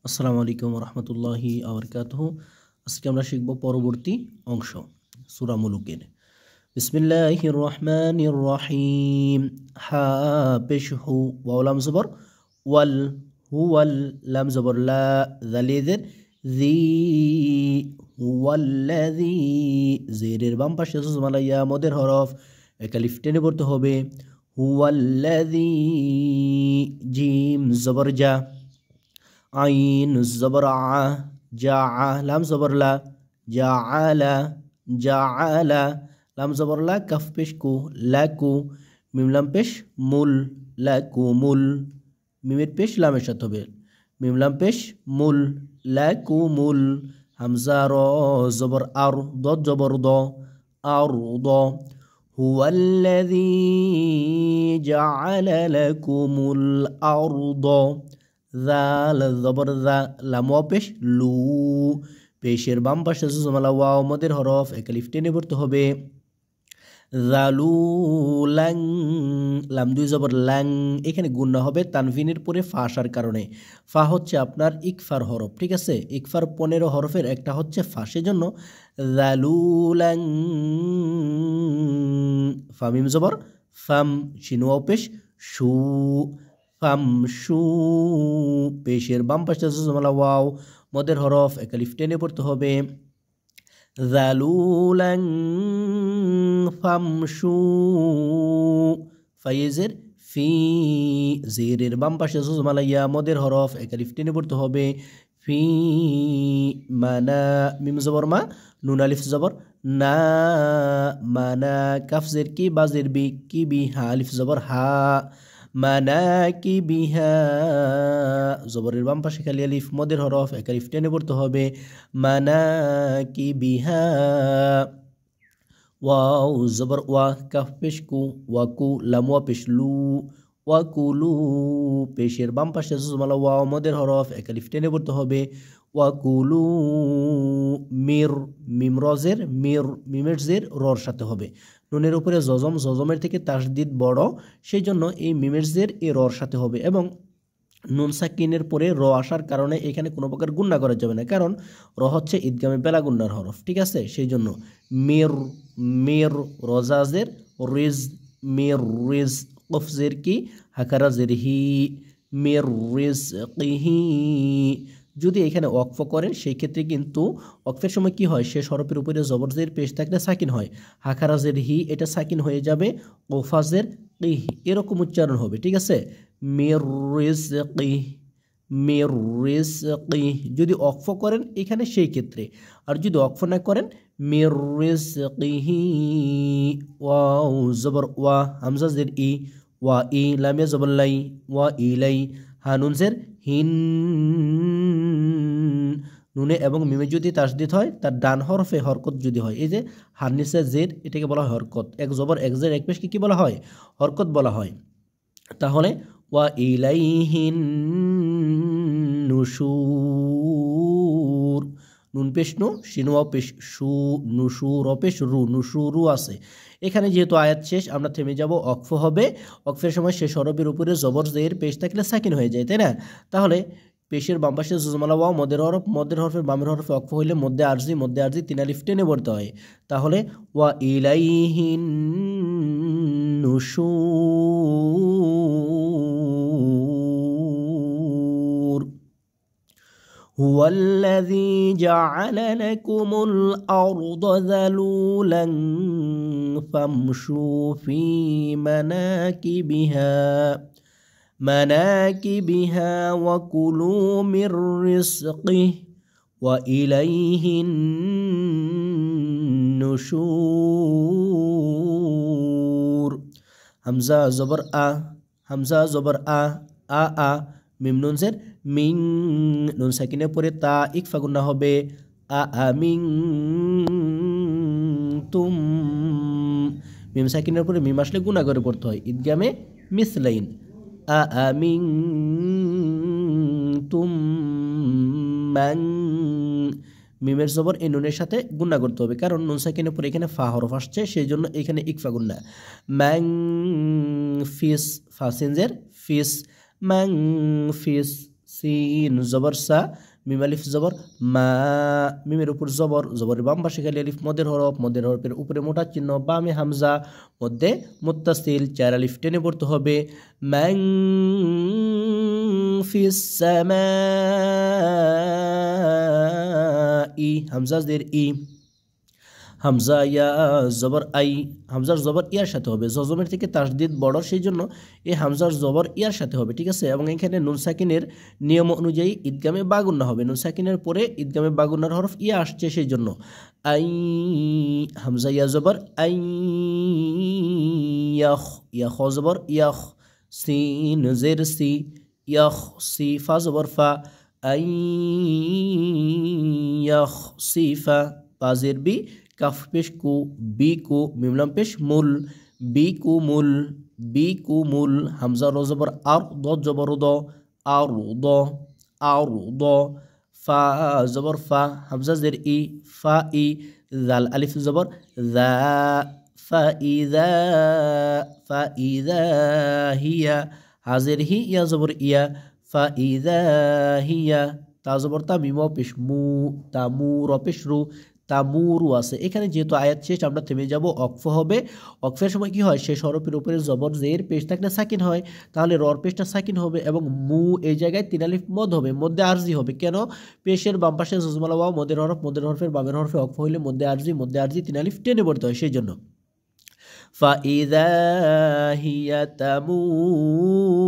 আসসালামু আলাইকুম রহমতুল্লাহি আবরকাতুহু। আজকে আমরা শিখব পরবর্তী অংশ সূরা মুলুকের। বিসমিল্লাহির রহমানির রহিম। হা পেশ হু ওয়াও লাম জবর ওয়াল, হুয়াল লাম জবর লা, যালিদের জি, হুয়াল্লাযী, জেরের বাম পাশে জুজমালাইয়া মদের হরফ এক আলিফ টেনে পড়তে হবে। হুয়াল্লাযী, জিম জবর জা, আইন জবর আ, জা আ লাম জবর লা, জা আলা, জা আলা লাম জবর লা, কাফ পেশ কু, লাকু, মিম লাম পেশ মুল, লাকু মুল, মিমের পেশ লামের সাথে হবে, মিম লাম পেশ মুল, লাকু মুল। হামজা র জবর আর, দ জবর দ, আর দ। হুয়াল্লাযী জাআলা লাকুমুল আরদ, জাল জবর জা, লাম ওয়াও পেশ লু, পেশের বাম পাশে জুজমালা ওয়াও মদের হরফ এক আলিফ টেনে পড়তে হবে। জালুলাং, লাম দুই জবর লাং, এখানে গুণনা হবে তানভিনের পরে ফা আসার কারণে। ফা হচ্ছে আপনার ইকফার হরফ, ঠিক আছে? ইকফার 15 হরফের একটা হচ্ছে ফা, সেজন্য জালুলাং। ফামিম জবর ফাম, শিন ওয়াও পেশ শু, ফাম শু, পেশের বাম পাশে জুজমালা ওয়াও মদের হরফ এক আলিফ টেনে পড়তে হবে। জালুলাং ফামশু, ফাইজের ফি, জেরের বাম পাশে জুজমালাইয়া মদের হরফ এক আলিফ টেনে পড়তে হবে। ফি মানা, মিম জবর মা, নুন আলিফ জবর না, মানা, কাফ জের কি, বাজের বি, কি বি, হা আলিফ জবর হা, মানাকিবিহা, জবরের বাম পাশে খালি আলিফ মদের হরফ এক আলিফ টেনে পড়তে হবে। মানাকিবিহা, ওয়াও জবর ওয়া, কাফ পেশ কু, ওয়াকু, লাম ওয়া পেশ লু, ওয়াকুলু, পেশের বাম পাশে জুজমালা ওয়াও মদের হরফ এক আলিফ টেনে পড়তে হবে। ওয়াকুলু মির, মিম রজের মির, মিমের জের রর সাথে হবে। নুনের উপরে জজম, জজমের থেকে তাসদিদ বড়, সেই জন্য এই মিমের জের এ রর সাথে হবে। এবং নুন সাকিনের পরে র আসার কারণে এখানে কোনো প্রকার গুণনা করা যাবে না, কারণ র হচ্ছে ঈদগামে বেলা গুন্নার হরফ, ঠিক আছে? সেই জন্য মির, মির রজাজের রিজ, মির রিজ, কফজের কি, হাকারাজের হি, মির রিজ কিহি। যদি এখানে ওয়াকফ করেন সেই ক্ষেত্রে কিন্তু ওয়াকফের সময় কি হয়, শেষ হরফের উপরে জবরজের পেশ থাকলে সাকিন হয়, হাকারাজের হি এটা সাকিন হয়ে যাবে, ওফাজের কিহ এরকম উচ্চারণ হবে, ঠিক আছে? মির রিজকি, মির রিজকি। যদি ওয়াকফ করেন এখানে সেই ক্ষেত্রে, আর যদি ওয়াকফ না করেন মির রিজকিহি, ওয়াও জবর ওয়া, হামজা জের ই, ওয়া ই, লামিয়া জবর লাই, ওয়া ইলাই, হানুন জের হিন, নুনে এবং মিমে যদি তাসদিদ হয় তার ডান হরফে হরকত যদি হয়, এই যে হারনিসা জের, এটাকে বলা হয় হরকত। এক জবর এক জের এক পেশকে কি বলা হয়? হরকত বলা হয়। তাহলে ওয়া ইলাইহিন নুশুর, নুন পেশ নু, শিনুয়া পেশ শু, নুশুর পেশ রু, নুশুরু আছে। এখানে যেহেতু আয়াত শেষ আমরা থেমে যাব, অক্ফ হবে। অক্ফের সময় শেষ হরফের উপরে জবর জের পেশ থাকলে সাকিন হয়ে যায়, তাই না? তাহলে পেশের বাম পাশে জুজমালা ওয়াও মদের হরফ, মদের হরফের বামের হরফে অক্ফ হইলে মধ্যে আরজি, মধ্যে আরজি তিন আলিফ টেনে পড়তে হয়। তাহলে ওয়া ইলাইহিন নুশুর। هو الذي جعل لكم الأرض ذلولا فامشوا في مناكبها، مناكبها وكلوا من رزقه وإليه النشور। হামজা জবর আ, হামজা জবর আ, আ আ, মিম নুন জের মিং, নুন সাকিনের পরে তা ইকফা গুন্না হবে। আ আমিং তুম, মিম সাকিনের পরে মিম আসলে গুণা করে পড়তে হয়, ঈদগামে মিসলাইন। আ আমিং তুম ম্যাং, মিমের জবর এই নুনের সাথে গুন্না করতে হবে, কারণ নুন সাকিনের পরে এখানে ফা হরফ আসছে, সেই জন্য এখানে ইকফা গুন্না। ম্যাং ফিস, ফা সিনজের ফিস, ম্যাং ফিস, সিন জবর সা মিম আলিফ জবর মা মিমের উপর জবর জবরের বাম পাশে খালি আলিফ মদের হরফের উপরে মোটা চিহ্ন বামে হামজা মধ্যে মুত্তাসিল 4 আলিফ টেনে পড়তে হবে মান ফিস সামাই হামজা জের ই হামজা ইয়া জবর আই হামজার জবর ইয়ার সাথে হবে জজমের থেকে তাসদিদ বড় সেই জন্য এই হামজার জবর ইয়ার সাথে হবে ঠিক আছে এবং এখানে নুন সাকিনের নিয়ম অনুযায়ী ঈদগামে বাগুন্না হবে নুন সাকিনের পরে ঈদগামে বাগুন্নার হরফ ইয়া আসছে সেই জন্য আই হামজা ইয়া জবর আই ইয়াখ ইয়াখ জবর ইয়াখ সিন জের সি ইয়াখ সি ফা জবর ফা আই ইয়াখ সিফা পাজের বি কাফ পেশ কু বি কু মিমলাম পেশ মুল বি কু মুল হামজা র জবর আর দ জবর দ আর দ ফা জবর ফা হামজা জের ই ফা ই জাল আলিফ জবর যা ফা ইদা হিয়া হাজের হি ইয়া জবর ইয়া ফা ইদা হিয়া তা জবর তা মিম পেশ মু তামুর পেশ রু তামুরু আছে এখানে যেহেতু আয়াত শেষ আমরা থেমে যাব অক্ফ হবে অক্ফের সময় কি হয় শেষ হরফের উপরে জবর জের পেশ থাকলে সাকিন হয় তাহলে রর পেশটা সাকিন হবে এবং মু এই জায়গায় 3 আলিফ মদ হবে মধ্যে আরজি হবে কেন পেশের বাম পাশে জজমালা ওয়াও মদের হরফের বামের হরফে অক্ফ হইলে মধ্যে আরজি 3 আলিফ টেনে পড়তে হয় সেই জন্য ফাইদা হিয়া তামুর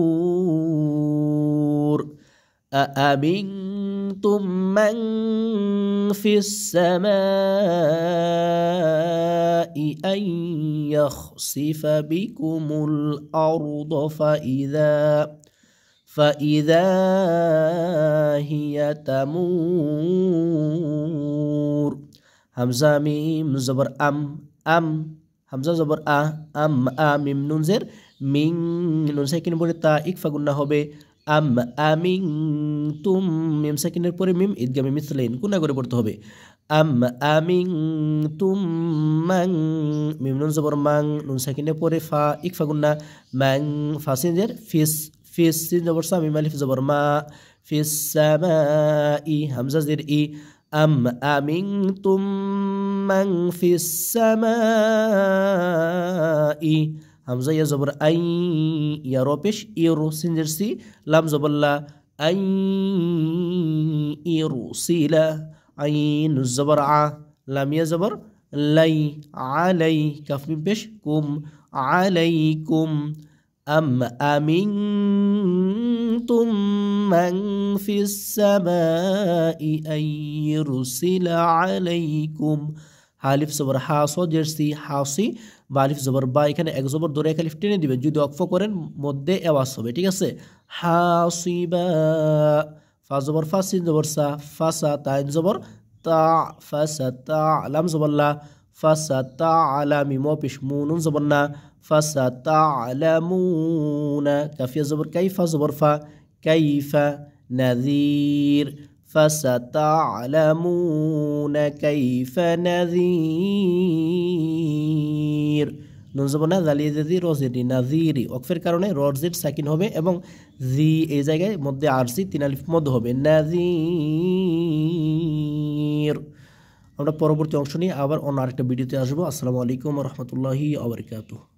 أأمنتم من في السماء أن يخسف بكم الأرض فإذا هي تمور همزة ميم زبر أم همزة زبر ميم نون زر من نون ساكن بولي تا إكفا قلنا هو আমিনতুম মিম সাকিনের পরে মিম ঈদগামে মিসলাইন গুণা করে পড়তে হবে আমিনতুম মান মিম নুন জবর মাং নুন সাকিনের পরে ফা ইকফা গুণা মাং ফাসিনের ফিস সিন জবর সা মিম আলিফ জবর মা ফিস সামাই হামজা জের ই আমিনতুম মান ফিস সামাই হামজা ইয়া জবর আই ইয়া রপেশ ইরু সিনজের সি লাম জবল্লা আই ইরু সিলা আইন জবর আ লাম ইয়া জবর লাই আলাই কাফ মিম পেশ কুম আলাইকুম আমিনতুম মান ফিস সামাই আই ইরসিলা আলাইকুম হালিফ জবর হা সজের সি হাসি বা আলিফ জবর বা এখানে এক জবর ধরে এক আলিফ টেনে দিবেন যদি অক্ফ করেন মধ্যে আওয়াজ হবে ঠিক আছে হাসিবা ফা জবর ফা সিন জবর সা ফাসা তাইন জবর তা ফাসা তা লাম জবর লা ফাসা তা আলা মিম পেশ মুনুন জবর না ফাসা তা আলামুনা কাফিয়া জবর কাইফা জবর ফা কাইফা নাযীর فستعلمون كيف نذير নুন জবর না জালি জি রজিরি নাযিরি ওকফের কারণে রজির সাকিন হবে এবং জি এই জায়গায় মধ্যে আরজি 3 আলিফ মদ হবে নাযির আমরা পরবর্তী অংশ নিয়ে আবার অন্য আরেকটা ভিডিওতে আসবো আসসালামু আলাইকুম ওয়া রাহমাতুল্লাহি ওয়া বারাকাতুহু